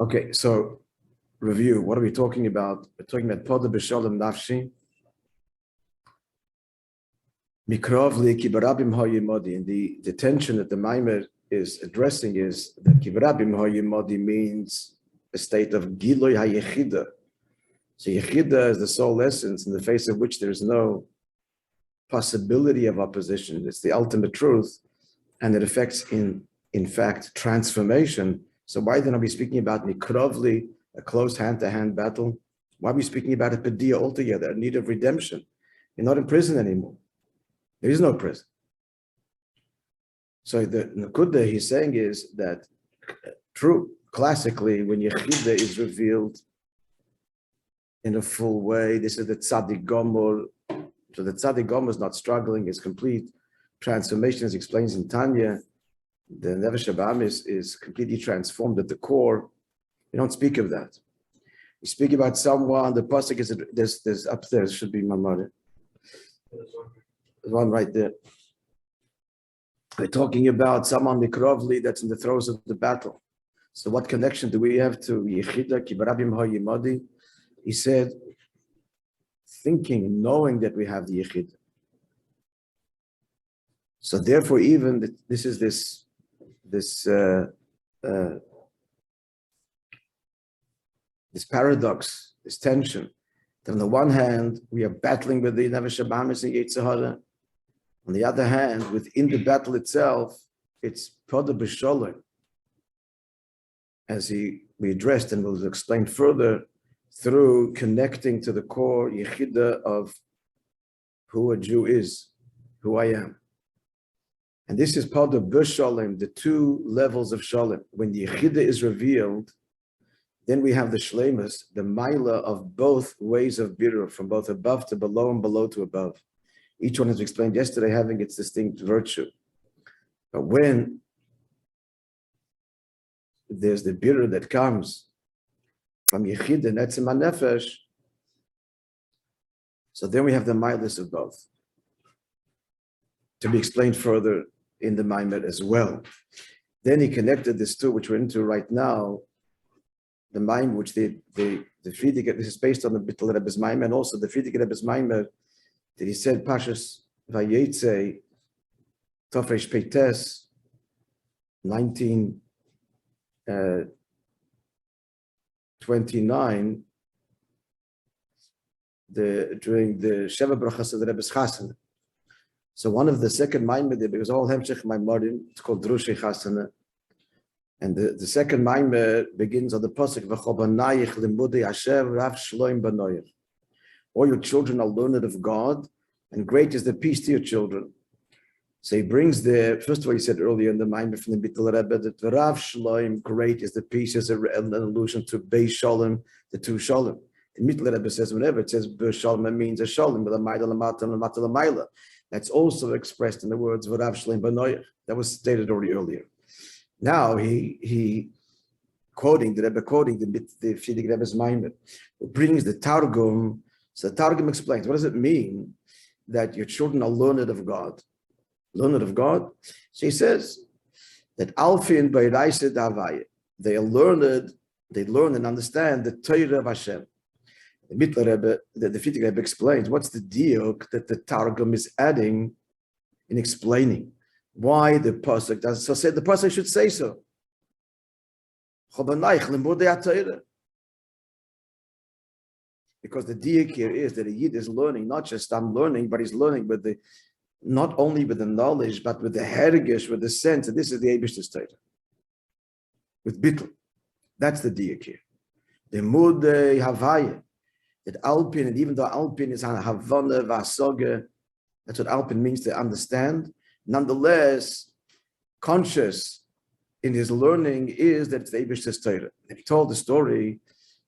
Okay, so review. What are we talking about? We're talking about Poda B'Shalom Nafshi. Mikrovli Kibarabim Hayimodi. And the tension that the Maimer is addressing is that Kibarabim Hayimodi means a state of Giloy HaYechida. So Yechida is the sole essence in the face of which there's no possibility of opposition. It's the ultimate truth, and it affects in fact transformation. So why then are we speaking about Mikrovli, a close hand-to-hand battle? Why are we speaking about a Padiyah altogether, a need of redemption? You're not in prison anymore. There is no prison. So the Nakuda he's saying is that true, classically, when Yechida is revealed in a full way, this is the Tzaddik Gomor. So the Tzaddik Gomor is not struggling, it's complete transformation, as explains in Tanya. The Nefesh Haba'am is completely transformed at the core. We don't speak of that. We speak about someone, the pasuk is, there's upstairs, should be Mamar. There's one right there. We're talking about someone Mikrovli that's in the throes of the battle. So what connection do we have to Yechida, Kibarabim Hayimodi? He said, thinking, knowing that we have the Yechida. So therefore, even this is this paradox, this tension. That on the one hand, we are battling with the Nefesh Habahamis and Yitzhahara. On the other hand, within the battle itself, it's Poda B'Shalom. As we addressed and will explain further, through connecting to the core Yechida of who a Jew is, who I am. And this is Poda B'Shalom, the two levels of Shalom. When the Yechida is revealed, then we have the Shleimus, the Maila of both ways of Birur, from both above to below and below to above. Each one, as we explained yesterday, having its distinct virtue. But when there's the Birur that comes from Yechida and Etzem HaNefesh, so then we have the Mailas of both. To be explained further in the Maimer as well. Then he connected this to, which we're into right now, the Maimer, which the Frierdiker, this is based on the Bittul Rebbe's Maimer, and also the Frierdiker Rebbe's Maimer, that he said, Pashas Vayetze, Tofresh Peites, 1929, during the Sheva Brachas of the Rebbe's Chasana. So one of the second Maimer there, because all Hemshech Maimarim, it's called Drushei Chasana. And the second Maimer begins on the pasuk V'chobanayich limudei Hashem Rav Shloim Banoyich. All your children are learned of God, and great is the peace to your children. So he brings first of all, he said earlier in the Maimer from the Bittul Rebbe that Rav Shloim, great is the peace, is an allusion to Bei Shalom, the two Shalom. The Bittul Rebbe says whenever it says Bei Shalom, it means a Shalom, with a Maila Lamata and Lamata Lamaila. That's also expressed in the words V'Rav Shloim Banoyich. That was stated already earlier. Now he quoting the Rebbe, quoting the Frierdiker Rebbe's Maimer, brings the Targum. So the Targum explains, what does it mean that your children are learned of God? Learned of God? So he says that Alfin B'Iraisa D'Havaya, they learn and understand the Torah of Hashem. The Bittul Rebbe, the Frierdiker Rebbe explains what's the deal that the Targum is adding in explaining why the pasuk does so. Say the pasuk should say so. Because the diak here is that a yid is learning, not just I'm learning, but he's learning with not only with the knowledge, but with the hergish, with the sense that this is the Eibishter's Torah. With bittul, that's the diak here. The mudei havaya, that alpin, and even though alpin is havana vasoge, that's what alpin means, to understand. Nonetheless, conscious in his learning is that it's the Eibishter's Torah. And he told the story,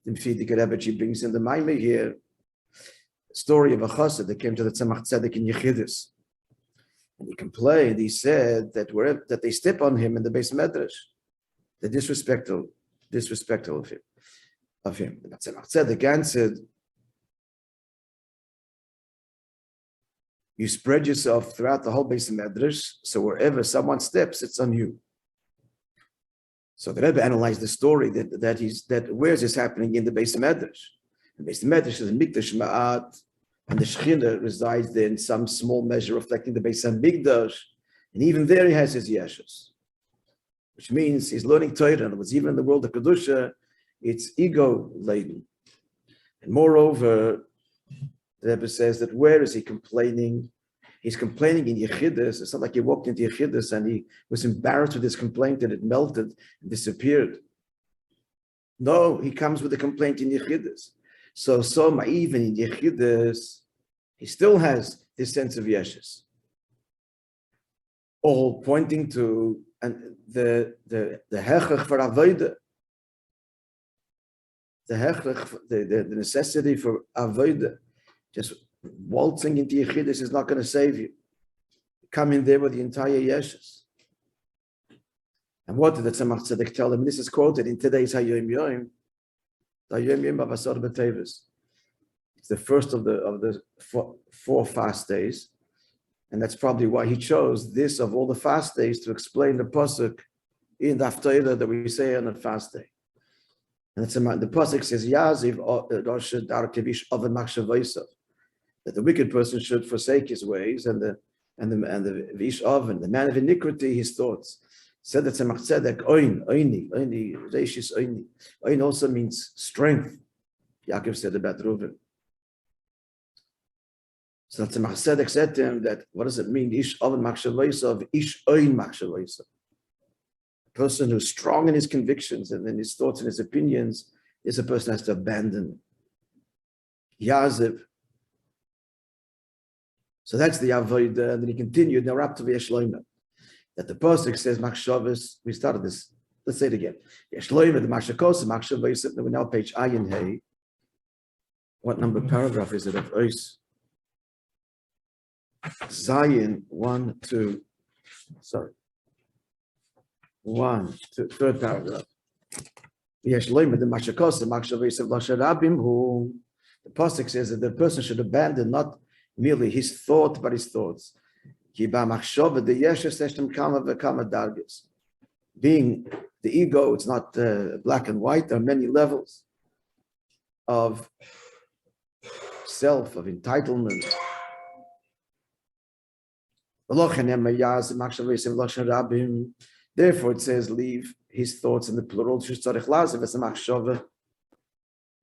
the Frierdiker Rebbe, he brings in the Maimer here, the story of a chassid that came to the Tzemach Tzedek in Yechidus. And he complained, he said that they step on him in the Beis Medrash, the disrespectful of him. The Tzemach Tzedek answered, you spread yourself throughout the whole Beis Medrash, so wherever someone steps, it's on you. So the Rebbe analyzed the story that where is this happening in the Beis Medrash? The Beis Medrash is a Mikdash Ma'at, and the Shechina resides there in some small measure reflecting the Beis Hamikdash, and even there he has his yeshus, which means he's learning Torah. In other words, even in the world of Kedusha, it's ego-laden. And moreover, the Rebbe says that where is he complaining? He's complaining in Yechidus. It's not like he walked into Yechidus and he was embarrassed with his complaint and it melted and disappeared. No, he comes with a complaint in Yechidus. So even in Yechidus, he still has this sense of Yeshus. All pointing to the hechach for avodah, the necessity for avodah. Just waltzing into Yechidus is not going to save you. Come in there with the entire Yeshus. And what did the Tzemach Tzedek tell him? And this is quoted in today's Hayom Yom. Hayom Yom Bavasar B'Tevis. It's the first of the four fast days. And that's probably why he chose this of all the fast days to explain the pasuk in the Haftarah that we say on a fast day. And the pasuk says, Yaziv Rosh Dar Kevish Oven Machshavaisav, that the wicked person should forsake his ways, and the Vish Oven, the man of iniquity, his thoughts. Said that Tzemach Tzedek, Oini, Reishis Oini. Oin also means strength. Yaakov said about Reuven. So Tzemach Tzedek said to him that, what does it mean? Ish Oven Machshavaisav, Ish Oin Machshavaisav. A person who's strong in his convictions and in his thoughts and his opinions is a person who has to abandon. Yaziv. So that's the avodah, and then he continued. Now, Rabbi Yeshloima, that the pasuk says machshavas. We started this. Let's say it again. Yeshloima the machshakos machshavas. We're now page Ayin Hey. What number paragraph is it of Ois? Zion 1, 2. Sorry. 1, 2, third paragraph. Yeshloima the machshakos machshavas of Rabim, who the pasuk says that the person should abandon not merely his thought, but his thoughts. Being the ego, it's not black and white. There are many levels of self, of entitlement. Therefore, it says, leave his thoughts in the plural.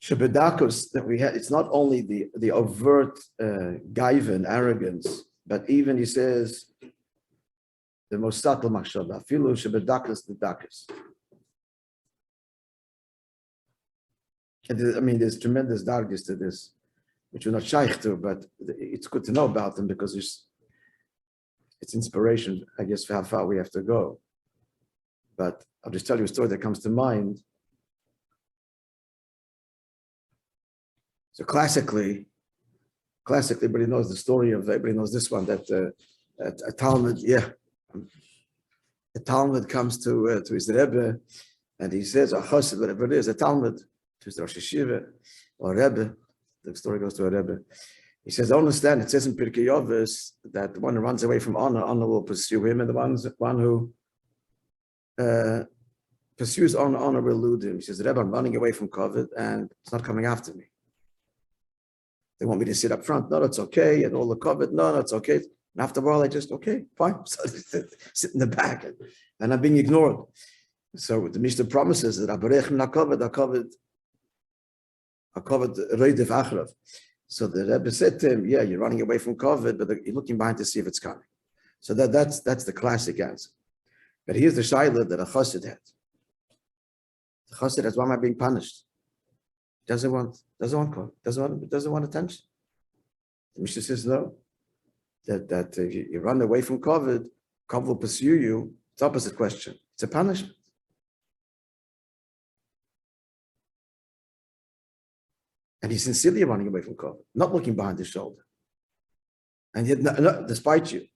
That we had, it's not only the overt gaiva and arrogance, but even he says the most subtle machshava, filu shebedakas the dakas. I mean, there's tremendous darkness to this, which we're not shaykh to, but it's good to know about them because it's inspiration, I guess, for how far we have to go. But I'll just tell you a story that comes to mind. So classically, everybody knows the story of, everybody knows this one, that a Talmud, a Talmud comes to his Rebbe, and he says, whatever it is, a Talmud, to his Rosh Yeshiva, or Rebbe, the story goes to a Rebbe. He says, I understand, it says in Pirkei Avos that the one who runs away from honor will pursue him, and the one who pursues honor will elude him. He says, Rebbe, I'm running away from COVID, and it's not coming after me. They want me to sit up front. No, that's okay. And all the COVID. No, that's okay. And after a while, I just, okay, fine. So sit in the back. And I'm being ignored. So the Mishnah promises that so the Rebbe said to him, yeah, you're running away from COVID, but you're looking behind to see if it's coming. So that's the classic answer. But here's the shayla that a chassid had. The chassid has, why am I being punished? Doesn't want attention. The Mishnah says no. That if you run away from COVID will pursue you. It's opposite question. It's a punishment. And he's sincerely running away from COVID, not looking behind his shoulder. And yet, no, despite you.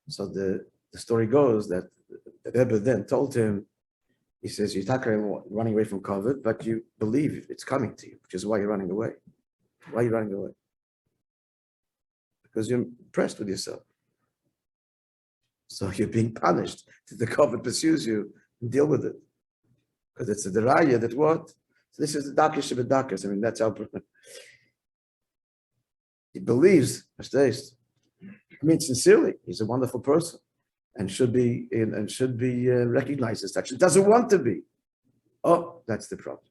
So the story goes that the Rebbe then told him, he says, you're running away from COVID, but you believe it's coming to you, which is why you're running away. Why are you running away? Because you're impressed with yourself. So you're being punished. The COVID pursues you, deal with it. Because it's a deraya that what? So this is the dakish bedakas. I mean, that's how he believes. I mean, sincerely, he's a wonderful person, and should be recognized as such. It doesn't want to be. Oh, that's the problem.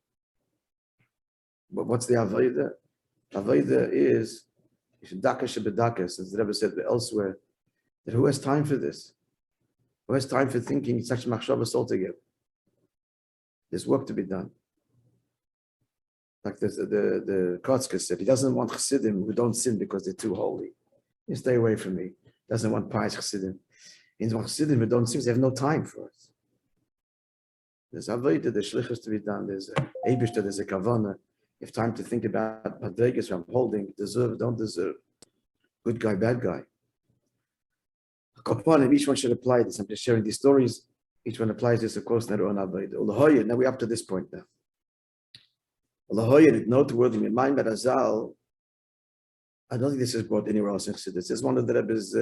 But what's the avodah? Avodah is dakish bedakas, as the Rebbe said elsewhere. That who has time for this? Who has time for thinking such machshavas altogether? There's work to be done. Like the Kotzker said, he doesn't want chassidim who don't sin because they're too holy. You stay away from me. Doesn't want pious chassidim. He wants chassidim who don't sin because they have no time for it. There's avodah, there's shlichus to be done. There's a eibishter, there's a kavanah. You have time to think about madregas I'm holding, deserve, don't deserve. Good guy, bad guy. Each one should apply this. I'm just sharing these stories. Each one applies this, of course, in their own avodah. Now we're up to this point now. It's noteworthy in my Merazal. I don't think this is brought anywhere else in Chassidus. This is one of the Rebbe's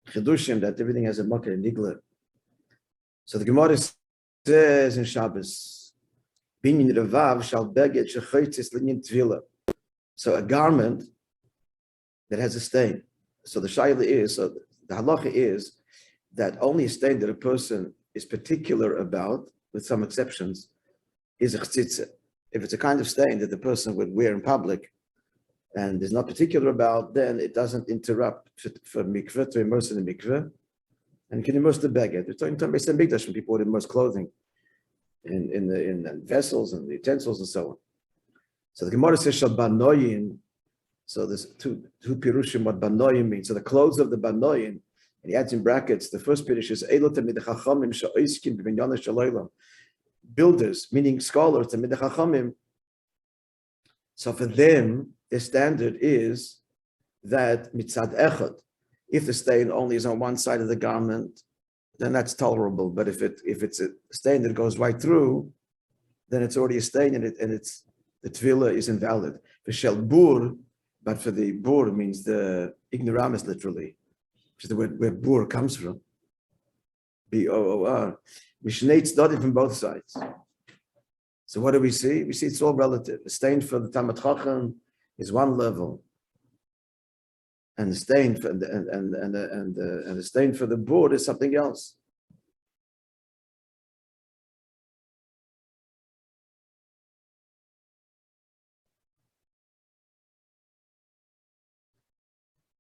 chidushim that everything has a makar and nigla. So the Gemara says in Shabbos, "Binyan revav shall beged shechoitzis linyan tvila." So a garment that has a stain. So the shayla is, so the halacha is that only a stain that a person is particular about, with some exceptions, is a chtzitze. If it's a kind of stain that the person would wear in public and is not particular about, then it doesn't interrupt for mikveh to immerse in the mikveh, and you can immerse the beged. We're talking about Beis Hamikdash when people would immerse clothing in the vessels and the utensils and so on. So the Gemara says shal banoyin. So there's two pirushim what banoyin means. So the clothes of the banoyin, and he adds in brackets, the first pirush is Eilotem Midei Chachamim she'oiskin b'minyan shel builders, meaning scholars, the Midei Chachamim. So for them, the standard is that mitzad echad, if the stain only is on one side of the garment, then that's tolerable. But if it's a stain that goes right through, then it's already a stain, and it's the tvila is invalid. For shel bur, but for the bur means the ignoramus literally, which is the word where bur comes from. B-O-O-R. Mishnei tzdadim from both sides. So what do we see? We see it's all relative. The stain for the Talmid Chacham is one level, and the stain for the stain for the board is something else.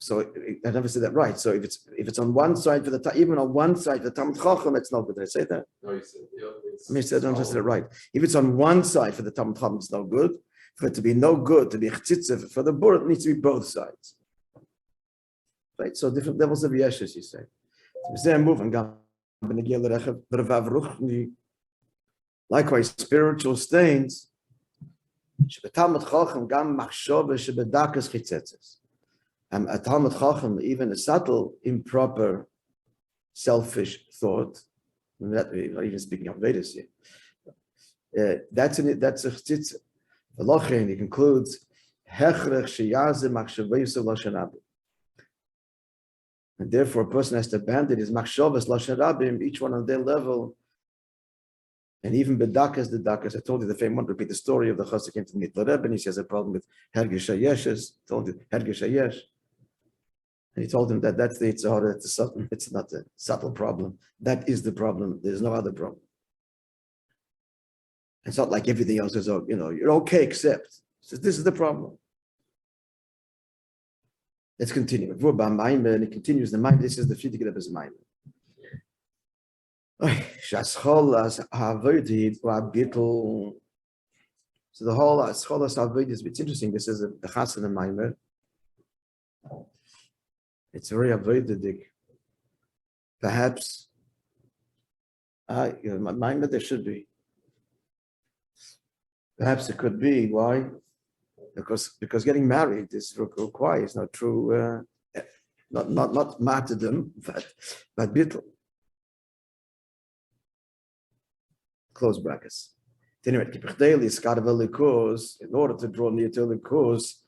So I never said that right. So if it's on one side for the even on one side for the Talmid Chacham, it's no good. Did I say that? No, you said yeah. I mean, I don't just said it right. If it's on one side for the Talmid Chacham, it's no good. For it to be no good, to be chtzitza for the board, it needs to be both sides. Right. So different levels of yeshes, you say. Likewise, spiritual stains. A Talmid Chacham, even a subtle, improper, selfish thought, even speaking of Vedas here, that's a chtzitza. The Lochin, he concludes, and therefore a person has to abandon his machshavas lashon rabim, each one on their level, and even bedakas the dakas. I told you the famous one. Repeat the story of the chassid came to meet the Rebbe, and he has a problem with hergish hayeshes. Told you hergish hayesh. And he told him that that's the Yitzhahara, it's not a subtle problem. That is the problem. There's no other problem. It's not like everything else is, you're okay, except. So this is the problem. Let's continue. And it continues the mind. This is the Friedrich Rebbe's mind. So the whole Scholas Avodas, it's interesting. This is the Chassan and Maimer. It's very avodadik. Perhaps, Maimer there should be. Perhaps it could be. Why? Because getting married is requires no true, not martyrdom, but bittul. Close brackets. In order to draw near to the cause,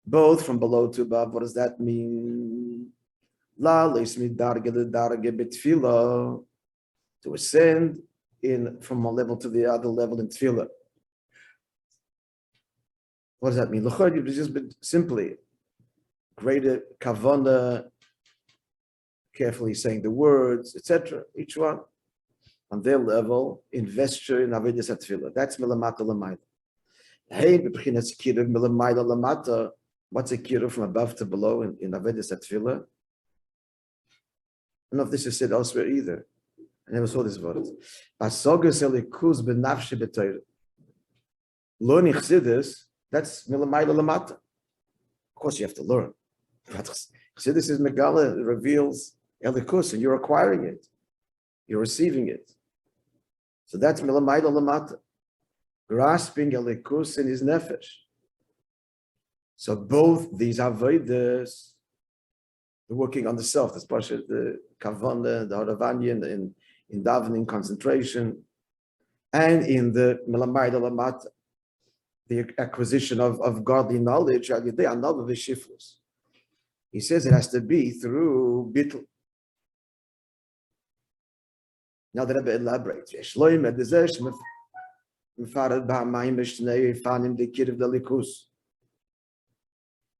both from below to above. What does that mean? To ascend from one level to the other level in tefillah. What does that mean? L'chod, just simply greater kavanah, carefully saying the words, etc. Each one on their level, investure in avodas tefillah. That's milamata l'mayla. Hey, b'chinas kiruv milamayla l'mata. What's a kiruv from above to below in avodas tefillah? I don't know if this is said elsewhere either. I never saw this word. Learning chassidus, that's milamayla l'mata. Of course, you have to learn. But chassidus is megala, it reveals elikus, and you're acquiring it. You're receiving it. So that's milamayla l'mata. Grasping elikus in his nefesh. So both these avodas, the working on the self, that's part of the kavanah, the haravanya, in davening, concentration, and in the milamayla l'mata, the acquisition of godly knowledge. He says it has to be through bittul. Now the Rabbi elaborates.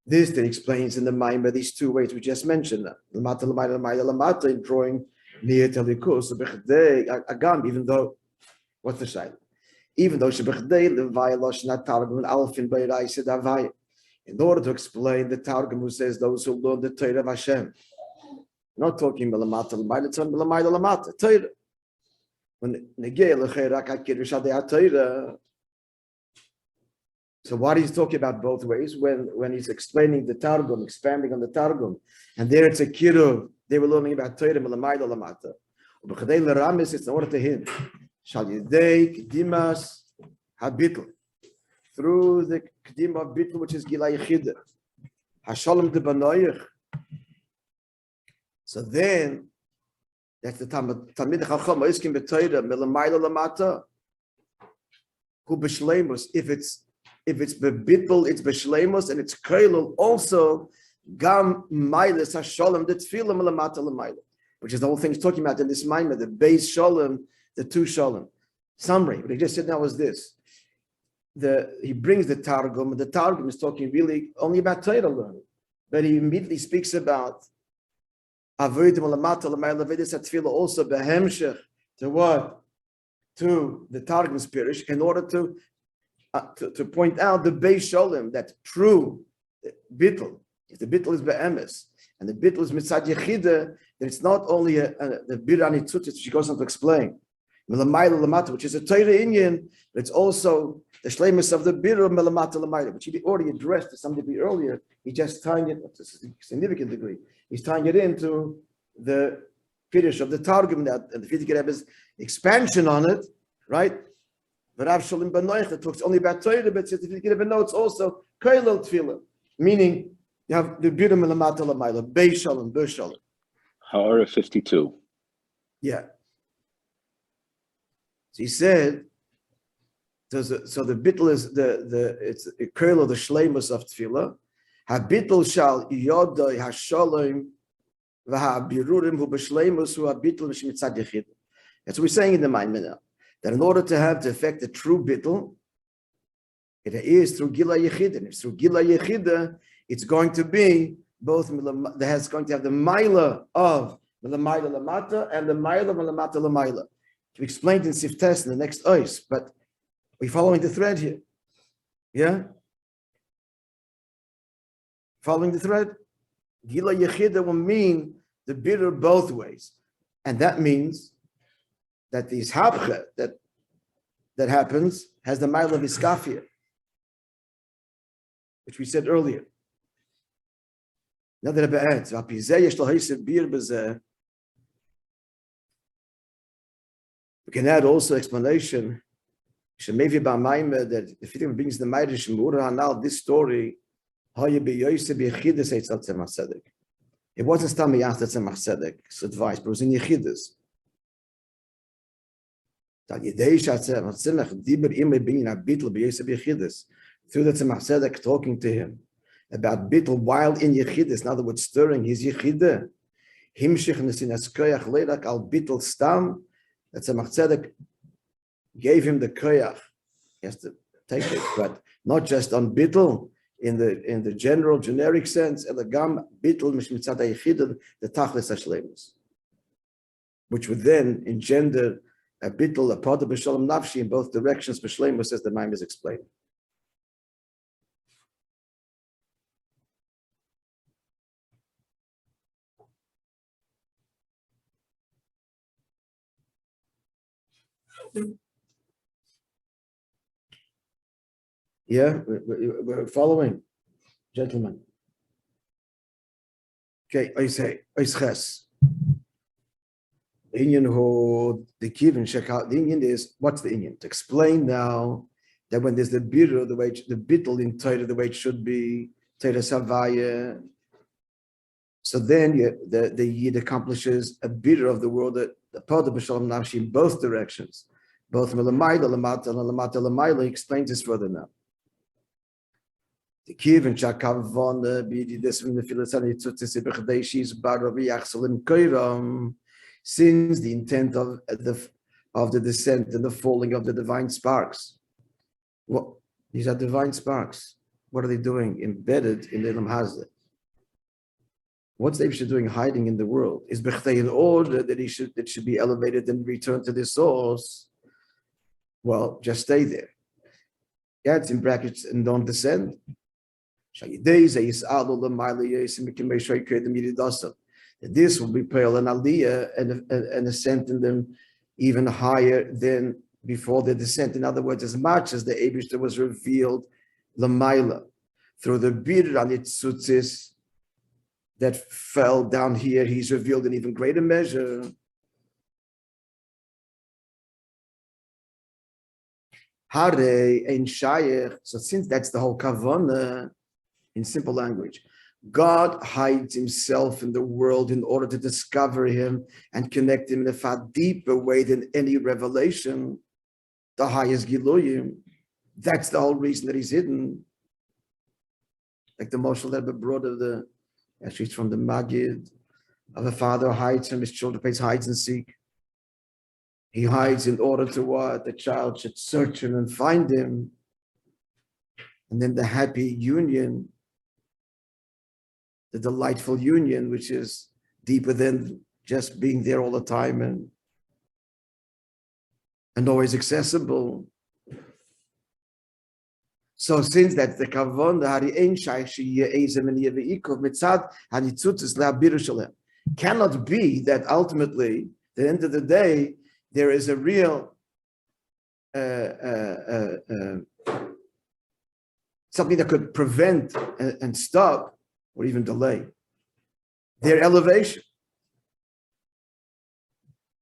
This that explains in the Maimah these two ways we just mentioned. In drawing near to likus, agam, even though, what's the side? Even though in order to explain the Targum who says those who learn the Torah of Hashem, not talking milamata l'mayla, it's on milamata l'mata Torah. When negei l'cheirak hakiddush adei Torah. So what he's talking about both ways when he's explaining the Targum, expanding on the Targum, and there it's a kiruv. They were learning about Torah milamayla l'mata. B'chadei l'ramis, it's in order to hint. Shal yidei kedimas habitl, through the kedim of bitl, which is gila yechida, hashalom de banoich. So then, that's the talmid chacham oiskim b'Torah milamayla l'mata, hu b'shleimus. If it's bebitl, it's b'shleimus, and it's kailul also gam mailis hashalom de tefillah milamata l'mayla, which is the whole thing he's talking about in this maimah, the base shalom, the two shalom. Summary, what he just said now was this. He brings the Targum, and the Targum is talking really only about Torah learning, but he immediately speaks about avodim l'mata l'mayla avodas tefillah also behemshech to what? To the Targum's pirish, in order to point out the base shalom, that true bittul. If the bittul is be'emes and the bittul is mitzad yechida, then it's not only the birani tzutzit, she goes on to explain, which is a Torah inyan, but it's also the shleimus of the birur melamata l'mayla, which he already addressed to some degree earlier. He's just tying it, to a significant degree, he's tying it into the finish of the Targum, that and the Frierdiker Rebbe's expansion on it, right? But Rav Shalom Banoich that talks only about Torah, but the Frierdiker Rebbe notes also kailul tefillah, meaning you have the birur melamata l'mayla, beis shalom, beis shalom. Ha'ara 52. Yeah. So he said, so the bittul is it's a kailul, the shleimus of tefillah. Ha-bittul shal yodai ha-shalom v'ha-birurim hu b'shleimus hu ha-bittul v'shemitzad yechid. That's what we're saying in the Maimah now, that in order to affect the true bittul, it is through gila yechida. And if it's through gila yechida, it's going to be both, it's going to have the maila of milamayla l'mata and the maila milamata l'mayla. We explained in Siftes in the next ois, but we're following the thread here. Yeah? Following the thread? Gila yechida will mean the bitter both ways. And that means that the ishapcha that happens has the mile of iskafia, which we said earlier. Now that Rabbi adds, we can add also explanation. That if it brings the Meirish Mura, this story, it wasn't Stami Yachta Tzemach Tzedek's advice, but it was in Yechidus. Through the Tzemach Tzedek talking to him about bittul while in Yechidus, in other words, stirring his Yechidah. Himshich nesinas koyach leirak al bittel stam. That Tzemach Tzedek gave him the koyach. He has to take it, but not just on bittel in the general generic sense. Elagam bittel mishmitzad hayichidin the tachlis hashlemus, which would then engender a bittel, a part of Beshalom Nafshi in both directions. B'Shlemus, as the Maimon is explaining. Yeah, we're following, gentlemen. Okay, I say, Oisches. The Indian who the Kivin check out. The Indian is what's the Indian? To explain now that when there's the bitter, the way the bittel in Torah, the way it should be, Torah Savaya. So then the Yid accomplishes a bitter of the world, that the part of Beshalom Nafshi in both directions. Both Melamayla, Lamata, and Lamata Lamayla explains this further now. The Kivin Chakavon, Bidi, this from the Philisani Tutis, Barabi, Axelim Koiram. Since the intent of the descent and the falling of the divine sparks. Well, these are divine sparks. What are they doing? Embedded in the Elam Hazeh. What's the Eibusha doing hiding in the world? Is Bechdei in order that it should be elevated and returned to the source? Well, just stay there. Yeah, it's in brackets and don't descend. This will be pale an aliyah and ascent in them even higher than before the descent. In other words, as much as the Eibusha was revealed l'mayla through the bir on its tzutzis that fell down here, he's revealed in even greater measure. Hare ein shayach. So since that's the whole kavanah, in simple language, God hides himself in the world in order to discover him and connect him in a far deeper way than any revelation, the highest Giluyim. That's the whole reason that he's hidden. Like the Moshel Rebbe brought of actually it's from the Magid, of a father hides from his children, plays hides and seek. He hides in order to what? The child should search him and find him. And then the happy union, the delightful union, which is deeper than just being there all the time and always accessible. So since that's the kavon, the hari ein shayach sheye'ezem and yeve'ikov mitzad hanitzutzis la'abir shalem, cannot be that ultimately, at the end of the day, there is a real something that could prevent and stop or even delay their elevation.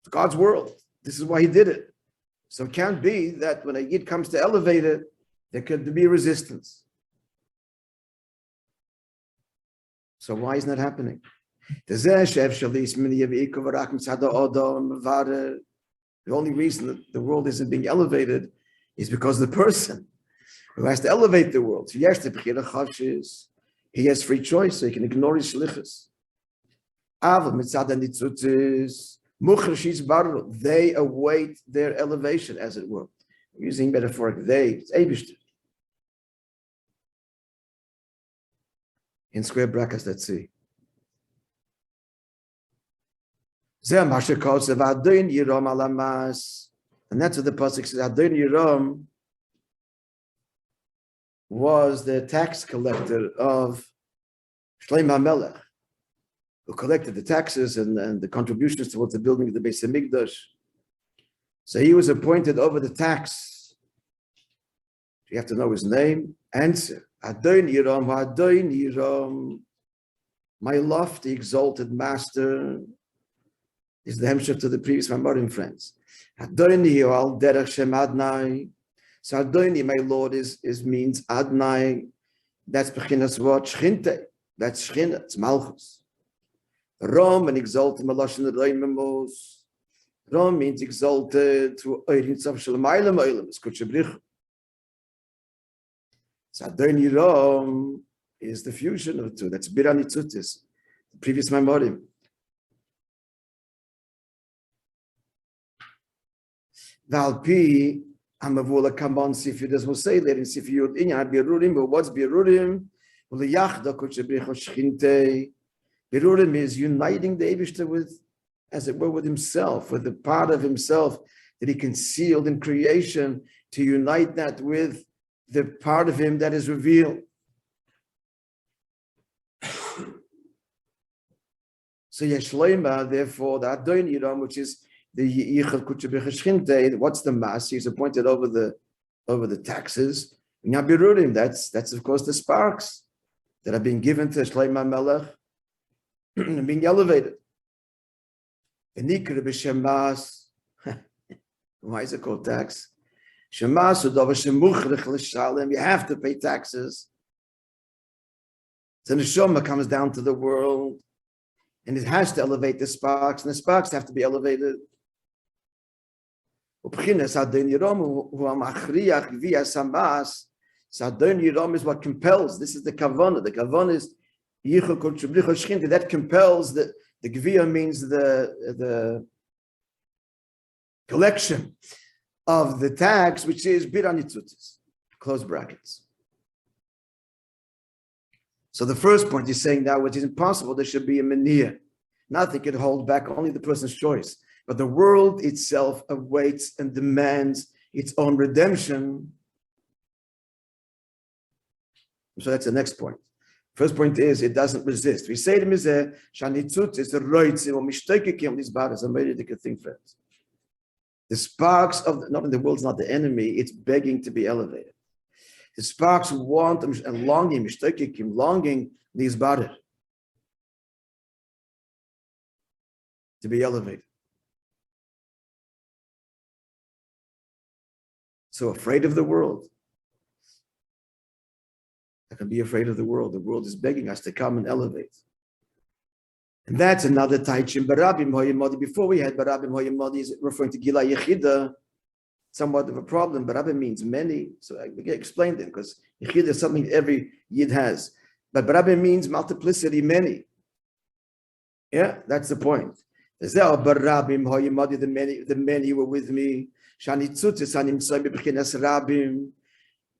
It's God's world. This is why he did it. So it can't be that when a Yid comes to elevate it, there could be resistance. So why isn't that happening? The only reason that the world isn't being elevated is because the person who has to elevate the world, he has free choice, so he can ignore his shlichus. They await their elevation, as it were. I'm using metaphoric they, it's Eibusha. In square brackets, let's see. And that's what the pasuk says. Adon Yiram was the tax collector of Shlomo HaMelech, who collected the taxes and the contributions towards the building of the Beis Hamikdash. So he was appointed over the tax. You have to know his name. Answer. Adon Yiram, Adon Yiram, my lofty, exalted master, is the hemshech to the previous Mamorim, friends. Adoni al derech shem Adnai. So Adoni, my Lord, is means Adnai. That's bechinas what shchinte. That's shchina. It's malchus. Rom and exalted maloshin reimemos. Rom means exalted to oirin tzav shalom oilam. It's kutshabrich. So Adoni Rom is the fusion of the two. That's biranitzutis. The previous Mamorim. Valpi, Amavula Kamban Sifidus will say that in Sifiyut Inya Birurim, but what's Birurim? Birurim is uniting the Eibishter with, as it were, with himself, with the part of himself that he concealed in creation, to unite that with the part of him that is revealed. So Yeshloima, therefore, the Adon Yiram, which is the Yichel Kutshabich, what's the mass? He's appointed over the taxes. Birurim, that's of course the sparks that are being given to Shloima Melech and being elevated. Why is it called tax? You have to pay taxes. So the Neshama comes down to the world and it has to elevate the sparks, and the sparks have to be elevated. Sadon Yiram is what compels. This is the kavanah. The kavanah is that compels the gviyah, means the collection of the tax, which is biranitzutis, close brackets. So the first point he's saying now, which is impossible, there should be a maniyah. Nothing can hold back, only the person's choice. But the world itself awaits and demands its own redemption. So that's the next point. First point is it doesn't resist. We say to him is a shanitzut is the roitzim or mishtoikikim these battles. I'm ready to think first. The sparks of not in the world's not the enemy, it's begging to be elevated. The sparks want and longing, mishtoikikim, longing these battles to be elevated. So afraid of the world. I can be afraid of the world. The world is begging us to come and elevate. And that's another taichin. Barabim hoyimodi. Before we had barabim hoyimodi, is referring to gila yechida, somewhat of a problem. Barabim means many. So I explained it because yechida is something every yid has. But barabim means multiplicity, many. Yeah, that's the point. Barabim hoyimodi, the many were with me. Shanitzutis animtzoi bebechinas rabim.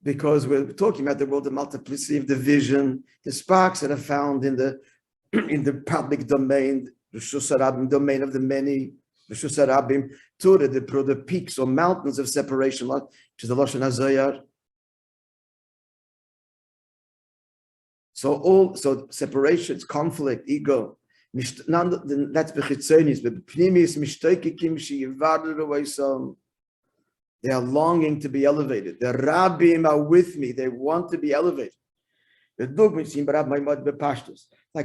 Because we're talking about the world of multiplicity of division, the sparks that are found in the public domain, the shusarabim domain of the many, the shusarabim, Tura, the peaks or mountains of separation, which is the Lashon HaZoyar. So separations, conflict, ego. That's bechitzonis, but pnimis mishtoikikim sheyivadu away some. They are longing to be elevated. The Rabbim are with me. They want to be elevated. Like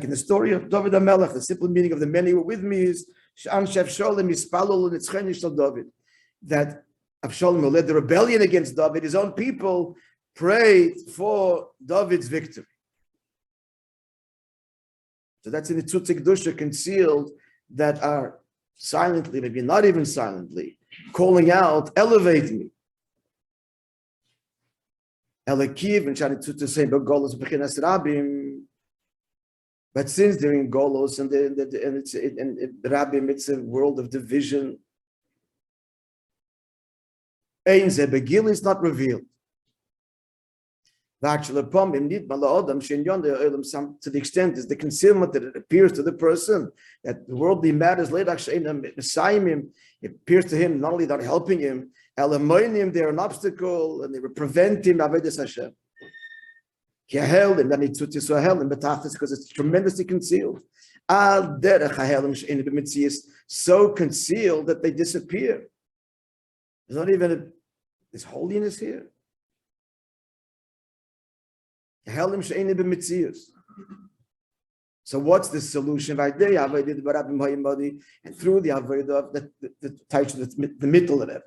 in the story of David HaMelech, the simple meaning of the many who were with me is that Avshalom, who led the rebellion against David, his own people, prayed for David's victory. So that's in the Tzutzik Dusha concealed, that are silently, maybe not even silently, calling out, elevate me. Elikiv and Shanitzut to say, Golos Bechinas Rabim. But since they're in Golos and Rabim, it's a world of division. Ein Ze Begil is not revealed. To the extent is the concealment that it appears to the person that the worldly matters later it appears to him not only not helping him, they're an obstacle and they will prevent him Avodas Hashem. And then because it's tremendously concealed. So concealed that they disappear. There's not even this holiness here. So what's the solution? And through the avodah, the middle of it.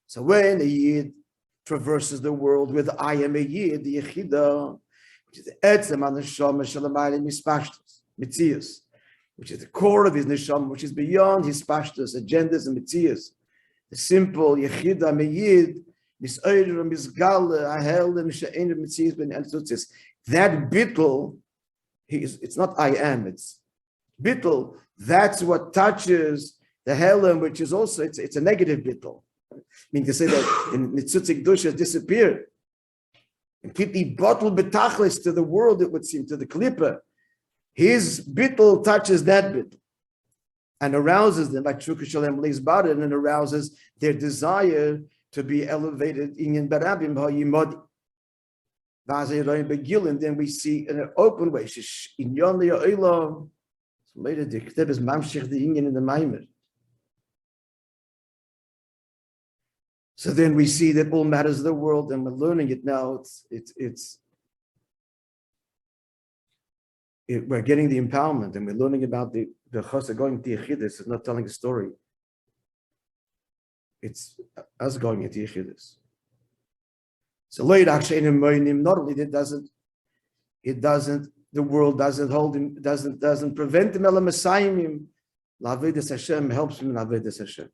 So when a yid traverses the world with I am a yid, the yechida, which is the etzem on the neshama shalamayim mispashtus, mitzias, which is the core of his neshama, which is beyond his pashtus, agendas and mitzias. The simple yechida meyid. That bittul, it's not I am, it's bittul, that's what touches the Helam, which is also, it's a negative bittul. Meaning to say that in Nitzutzik Dusha disappeared. Completely bottled betachlis to the world, it would seem, to the Klippa. His bittul touches that bittul and arouses them, like Shukah Shalem Leis Baran, and arouses their desire to be elevated in Barabim Ha'yimodi. And then we see in an open way, in Yon Le'olam, later the Keteb is Mamshich the Inyan in the Maimer. So then we see that all matters of the world, and we're learning it now. We're getting the empowerment, and we're learning about the Chosa going to Yechidus. It's not telling a story. It's us going into Yechidus. So not only that the world doesn't hold him, doesn't prevent him. Ela Messiahim, Lavedas Hashem helps him in Lavedas Hashem.